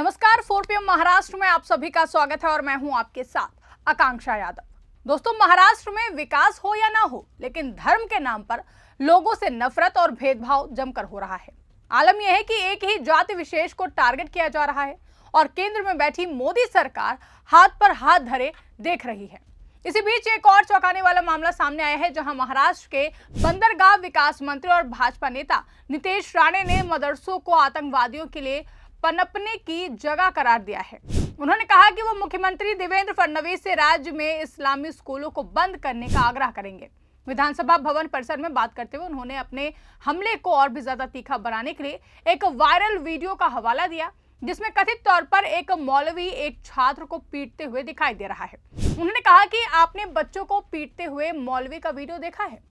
नमस्कार, 4 PM महाराष्ट्र में आप सभी का स्वागत है और मैं हूं आपके साथ आकांक्षा यादव। दोस्तों, महाराष्ट्र में विकास हो या ना हो, लेकिन धर्म के नाम पर लोगों से नफरत और भेदभाव जमकर हो रहा है। आलम यह है कि एक ही जाति विशेष को टारगेट किया जा रहा है और केंद्र में बैठी मोदी सरकार हाथ पर हाथ धरे देख रही है। इसी बीच एक और चौंकाने वाला मामला सामने आया है, जहां महाराष्ट्र के बंदरगाह विकास मंत्री और भाजपा नेता नीतीश राणे ने मदरसों को आतंकवादियों के लिए पनपने की जगह करार दिया है। उन्होंने कहा कि वो मुख्यमंत्री देवेंद्र फडणवीस से राज्य में इस्लामी स्कूलों को बंद करने का आग्रह करेंगे। विधानसभा भवन परिसर में बात करते हुए उन्होंने अपने हमले को और भी ज्यादा तीखा बनाने के लिए एक वायरल वीडियो का हवाला दिया, जिसमें कथित तौर पर एक मौलवी एक छात्र को पीटते हुए दिखाई दे रहा है। उन्होंने कहा कि आपने बच्चों को पीटते हुए मौलवी का वीडियो देखा है?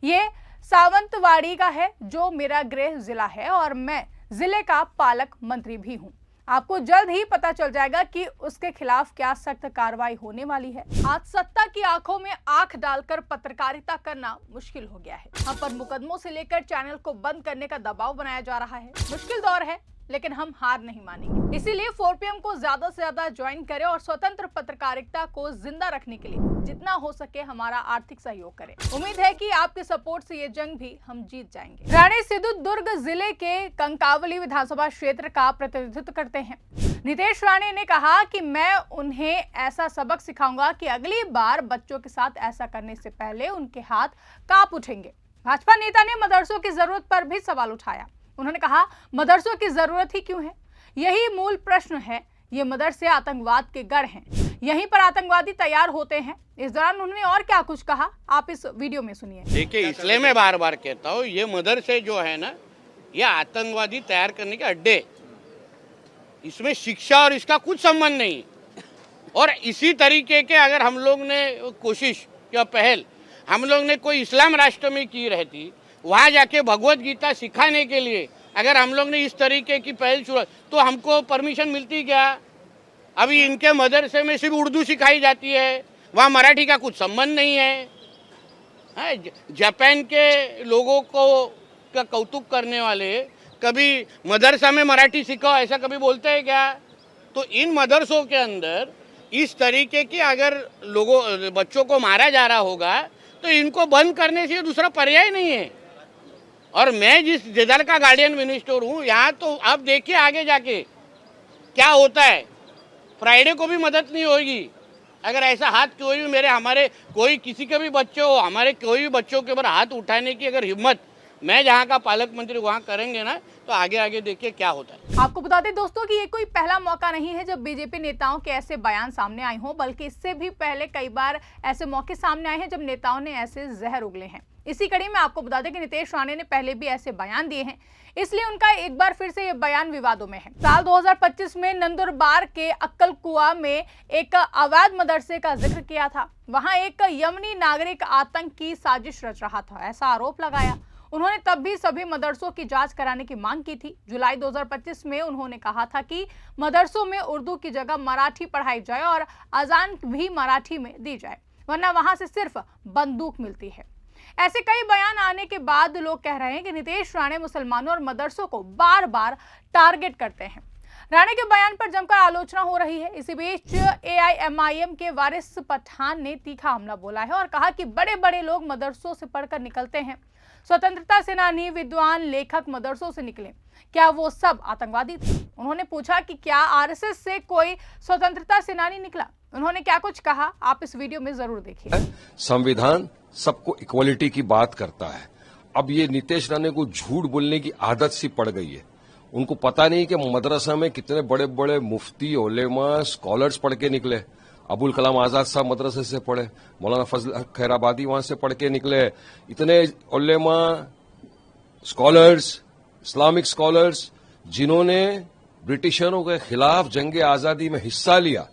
ये सावंतवाड़ी का है, जो मेरा गृह जिला है और मैं जिले का पालक मंत्री भी हूं। आपको जल्द ही पता चल जाएगा कि उसके खिलाफ क्या सख्त कार्रवाई होने वाली है। आज सत्ता की आंखों में आंख डालकर पत्रकारिता करना मुश्किल हो गया है। हम पर मुकदमों से लेकर चैनल को बंद करने का दबाव बनाया जा रहा है। मुश्किल दौर है, लेकिन हम हार नहीं मानेंगे। इसीलिए 4 PM को ज्यादा से ज्यादा ज्वाइन करें और स्वतंत्र पत्रकारिता को जिंदा रखने के लिए जितना हो सके हमारा आर्थिक सहयोग करें। उम्मीद है कि आपके सपोर्ट से ये जंग भी हम जीत जाएंगे। राणे सिंधुदुर्ग जिले के कंकावली विधानसभा क्षेत्र का प्रतिनिधित्व करते हैं। नीतीश राणे ने कहा कि मैं उन्हें ऐसा सबक सिखाऊंगा कि अगली बार बच्चों के साथ ऐसा करने से पहले उनके हाथ कांप उठेंगे। भाजपा नेता ने मदरसों की जरूरत पर भी सवाल उठाया। उन्होंने कहा, मदरसों की जरूरत ही क्यों है? यही मूल प्रश्न है। ये मदरसे आतंकवाद के गढ़ हैं, यहीं पर आतंकवादी तैयार होते हैं। इस दौरान उन्होंने और क्या कुछ कहा, आप इस वीडियो में सुनिए। देखिए, इसलिए मैं बार बार कहता हूँ, ये मदरसे जो है ना, ये आतंकवादी तैयार करने के अड्डे, इसमें शिक्षा और इसका कुछ संबंध नहीं। और इसी तरीके के अगर हम लोग ने कोशिश या पहल हम लोग ने कोई इस्लाम राष्ट्र में की रहती, वहाँ जाके भगवत गीता सिखाने के लिए अगर हम लोग ने इस तरीके की पहल शुरू, तो हमको परमिशन मिलती क्या? अभी इनके मदरसे में सिर्फ उर्दू सिखाई जाती है, वहाँ मराठी का कुछ संबंध नहीं है। जापान के लोगों को का कौतुक करने वाले कभी मदरसा में मराठी सिखाओ ऐसा कभी बोलते हैं क्या? तो इन मदरसों के अंदर इस तरीके की अगर बच्चों को मारा जा रहा होगा तो इनको बंद करने से दूसरा पर्याय नहीं है। और मैं जिस जिधर का गार्डियन मिनिस्टर हूँ, यहाँ तो आप देखिए आगे जाके क्या होता है। फ्राइडे को भी मदद नहीं होगी अगर ऐसा हाथ हमारे कोई किसी के भी बच्चे हो, हमारे कोई भी बच्चों के ऊपर हाथ उठाने की अगर हिम्मत मैं जहाँ का पालक मंत्री वहाँ करेंगे ना, तो आगे देखिए क्या होता है। आपको बता दें दोस्तों कि ये कोई पहला मौका नहीं है जब बीजेपी नेताओं के ऐसे बयान सामने आए हों, बल्कि इससे भी पहले कई बार ऐसे मौके सामने आए हैं जब नेताओं ने ऐसे जहर उगले हैं। इसी कड़ी में आपको बता दें कि नीतीश राणे ने पहले भी ऐसे बयान दिए हैं, इसलिए उनका एक बार फिर से ये बयान विवादों में है। साल 2025 में नंदुरबार के अक्कलकुआ में एक अवैध मदरसे का जिक्र किया था। वहां एक यमनी नागरिक आतंक की साजिश रच रहा था, ऐसा आरोप लगाया। उन्होंने तब भी सभी मदरसों की जांच कराने की मांग की थी। जुलाई 2025 में उन्होंने कहा था कि मदरसों में उर्दू की जगह मराठी पढ़ाई जाए और अजान भी मराठी में दी जाए, वरना वहां से सिर्फ बंदूक मिलती है। ऐसे कई बयान आने के बाद लोग कह रहे हैं कि नीतीश राणे मुसलमानों और मदरसों को बार बार टारगेट करते हैं। राणे के बयान पर जमकर आलोचना हो रही है। इसी बीच AIMIM के वारिस पठान ने तीखा हमला बोला है और कहा कि बड़े बड़े लोग मदरसों से पढ़कर निकलते हैं। स्वतंत्रता सेनानी, विद्वान, लेखक मदरसों से निकले, क्या वो सब आतंकवादी थे? उन्होंने पूछा कि क्या RSS से कोई स्वतंत्रता सेनानी निकला? उन्होंने क्या कुछ कहा, आप इस वीडियो में जरूर देखिए। संविधान सबको इक्वलिटी की बात करता है। अब ये नीतीश राणे को झूठ बोलने की आदत सी पड़ गई है। उनको पता नहीं कि मदरसा में कितने बड़े बड़े मुफ्ती, उलेमा, स्कॉलर्स पढ़ के निकले। अबुल कलाम आजाद साहब मदरसे से पढ़े, मौलाना फजल खैराबादी वहां से पढ़ के निकले। इतने उलेमा, स्कॉलर्स, इस्लामिक स्कॉलर्स जिन्होंने ब्रिटिशरों के खिलाफ जंग आजादी में हिस्सा लिया,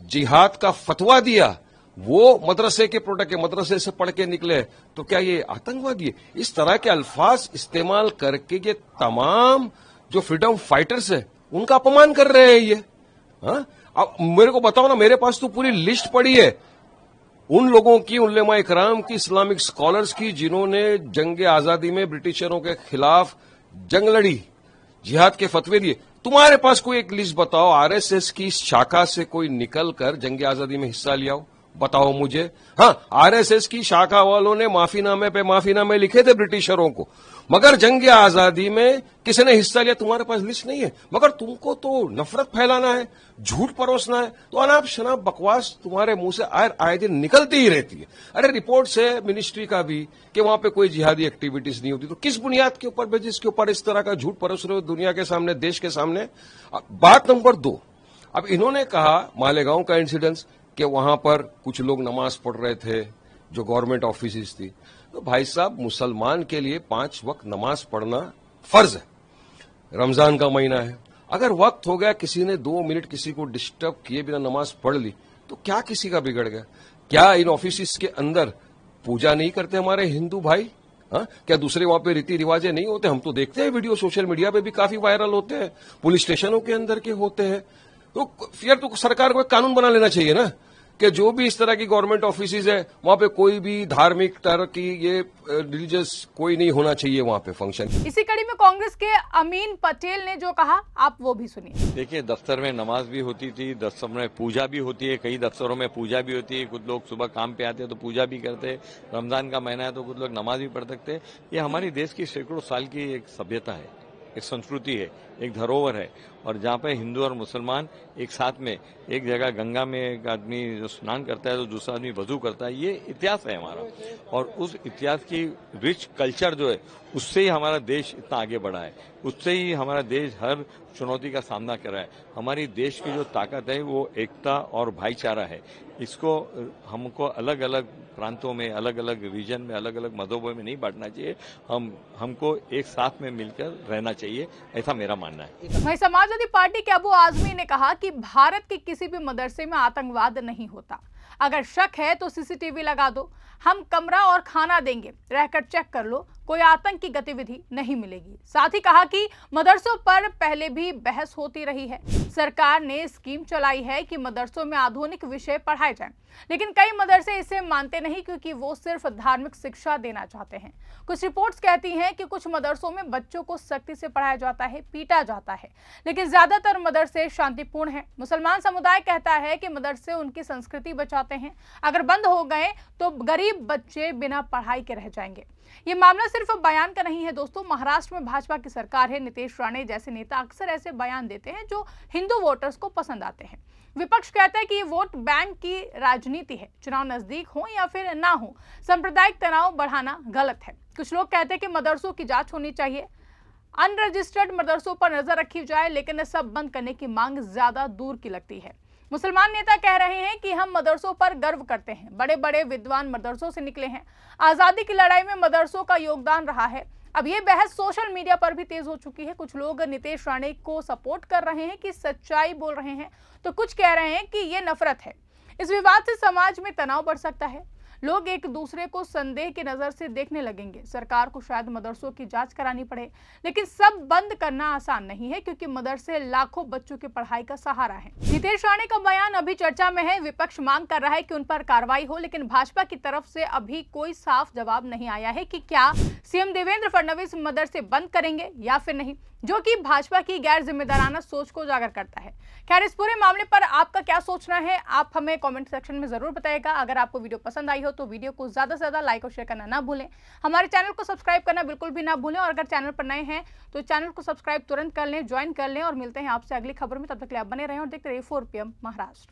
जिहाद का फतवा दिया, वो मदरसे के प्रोडक्ट है, मदरसे से पढ़ के निकले, तो क्या ये आतंकवादी है? इस तरह के अल्फाज इस्तेमाल करके ये तमाम जो फ्रीडम फाइटर्स है उनका अपमान कर रहे हैं ये। हाँ, अब मेरे को बताओ ना, मेरे पास तो पूरी लिस्ट पड़ी है उन लोगों की, उलेमा इकराम की, इस्लामिक स्कॉलर्स की, जिन्होंने जंग आजादी में ब्रिटिशरों के खिलाफ जंग लड़ी, जिहाद के फतवे दिए। तुम्हारे पास कोई एक लिस्ट बताओ, आरएसएस की शाखा से कोई निकल कर जंग आजादी में हिस्सा लिया हो, बताओ मुझे। हाँ, आरएसएस की शाखा वालों ने माफीनामे पे माफीनामे लिखे थे ब्रिटिशरों को, मगर जंग आजादी में किसने हिस्सा लिया तुम्हारे पास लिस्ट नहीं है। मगर तुमको तो नफरत फैलाना है, झूठ परोसना है, तो अनाप शनाप बकवास तुम्हारे मुंह से आए दिन निकलती ही रहती है। अरे रिपोर्ट है मिनिस्ट्री का भी कि वहां पे कोई जिहादी एक्टिविटीज नहीं होती, तो किस बुनियाद के ऊपर जिसके ऊपर इस तरह का झूठ परोस रहे हो दुनिया के सामने, देश के सामने। बात नंबर 2, अब इन्होंने कहा मालेगांव का इंसिडेंस कि वहां पर कुछ लोग नमाज पढ़ रहे थे जो गवर्नमेंट ऑफिस थी। तो भाई साहब, मुसलमान के लिए 5 वक्त नमाज पढ़ना फर्ज है, रमजान का महीना है। अगर वक्त हो गया, किसी ने 2 मिनट किसी को डिस्टर्ब किए बिना नमाज पढ़ ली, तो क्या किसी का बिगड़ गया? क्या इन ऑफिस के अंदर पूजा नहीं करते हमारे हिंदू भाई? हाँ, क्या दूसरे वहां पे रीति रिवाजें नहीं होते? हम तो देखते हैं वीडियो, सोशल मीडिया पे भी काफी वायरल होते हैं, पुलिस स्टेशनों के अंदर के होते हैं। तो फिर तो सरकार को एक कानून बना लेना चाहिए ना कि जो भी इस तरह की गवर्नमेंट ऑफिसेज है वहां पे कोई भी धार्मिक तरह की ये रिलीजियस कोई नहीं होना चाहिए वहां पे फंक्शन। इसी कड़ी में कांग्रेस के अमीन पटेल ने जो कहा, आप वो भी सुनिए। देखिए, दफ्तर में नमाज भी होती थी, दफ्तर में पूजा भी होती है, कई दफ्तरों में पूजा भी होती है। कुछ लोग सुबह काम पे आते हैं तो पूजा भी करते हैं, रमजान का महीना है तो कुछ लोग नमाज भी पढ़ सकते हैं। ये हमारी देश की सैकड़ों साल की एक सभ्यता है, एक संस्कृति है, एक धरोहर है। और जहाँ पे हिंदू और मुसलमान एक साथ में एक जगह गंगा में एक आदमी जो स्नान करता है तो दूसरा आदमी वजू करता है, ये इतिहास है हमारा। और उस इतिहास की रिच कल्चर जो है उससे ही हमारा देश इतना आगे बढ़ा है, उससे ही हमारा देश हर चुनौती का सामना कर रहा है। हमारी देश की जो ताकत है वो एकता और भाईचारा है। इसको हमको अलग अलग प्रांतों में, अलग अलग रीजन में, अलग अलग मजहबों में नहीं बांटना चाहिए। हमको एक साथ में मिलकर रहना चाहिए, ऐसा मेरा मानना है। वहीं समाजवादी पार्टी के अबू आजमी ने कहा कि भारत के किसी भी मदरसे में आतंकवाद नहीं होता, अगर शक है तो सीसीटीवी लगा दो, हम कमरा और खाना देंगे, रहकर चेक कर लो, कोई आतंक की गतिविधि नहीं मिलेगी। साथ ही कहा कि मदरसों पर पहले भी बहस होती रही है, सरकार ने स्कीम चलाई है कि मदरसों में आधुनिक विषय पढ़ाए जाएं, लेकिन कई मदरसे इसे मानते नहीं क्योंकि वो सिर्फ धार्मिक शिक्षा देना चाहते हैं। कुछ रिपोर्ट्स कहती हैं कि कुछ मदरसों में बच्चों को सख्ती से पढ़ाया जाता है, पीटा जाता है, लेकिन ज्यादातर मदरसे शांतिपूर्ण हैं। मुसलमान समुदाय कहता है कि मदरसे उनकी संस्कृति बचाते हैं, अगर बंद हो गए तो गरीब बच्चे बिना पढ़ाई के रह जाएंगे। ये मामला सिर्फ बयान का नहीं है दोस्तों, महाराष्ट्र में भाजपा की सरकार है, नीतीश राणे जैसे नेता अक्सर ऐसे बयान देते हैं जो हिंदू वोटर्स को पसंद आते हैं। विपक्ष कहता है कि ये वोट बैंक की राजनीति है, चुनाव नजदीक हो या फिर ना हो, सांप्रदायिक तनाव बढ़ाना गलत है। कुछ लोग कहते हैं कि मदरसों की जांच होनी चाहिए, अनरजिस्टर्ड मदरसों पर नजर रखी जाए, लेकिन सब बंद करने की मांग ज्यादा दूर की लगती है। मुसलमान नेता कह रहे हैं कि हम मदरसों पर गर्व करते हैं, बड़े बड़े विद्वान मदरसों से निकले हैं, आजादी की लड़ाई में मदरसों का योगदान रहा है। अब ये बहस सोशल मीडिया पर भी तेज हो चुकी है। कुछ लोग नीतीश राणे को सपोर्ट कर रहे हैं कि सच्चाई बोल रहे हैं, तो कुछ कह रहे हैं कि ये नफरत है। इस विवाद से समाज में तनाव बढ़ सकता है, लोग एक दूसरे को संदेह की नजर से देखने लगेंगे। सरकार को शायद मदरसों की जांच करानी पड़े, लेकिन सब बंद करना आसान नहीं है क्योंकि मदरसे लाखों बच्चों की पढ़ाई का सहारा है। नीतीश राणे का बयान अभी चर्चा में है, विपक्ष मांग कर रहा है कि उन पर कार्रवाई हो, लेकिन भाजपा की तरफ से अभी कोई साफ जवाब नहीं आया है कि क्या सीएम देवेंद्र फडणवीस मदरसे बंद करेंगे या फिर नहीं, जो कि भाजपा की गैर जिम्मेदाराना सोच को उजागर करता है। खैर, इस पूरे मामले पर आपका क्या सोचना है, आप हमें कमेंट सेक्शन में जरूर बताइएगा। अगर आपको वीडियो पसंद आई हो तो वीडियो को ज्यादा से ज्यादा लाइक और शेयर करना ना भूलें। हमारे चैनल को सब्सक्राइब करना बिल्कुल भी ना भूलें, और अगर चैनल पर नए हैं तो चैनल को सब्सक्राइब तुरंत कर लें, ज्वाइन कर लें। और मिलते हैं आपसे अगली खबर में, तब तक के लिए आप बने रहें और देखते रहिए 4 PM महाराष्ट्र।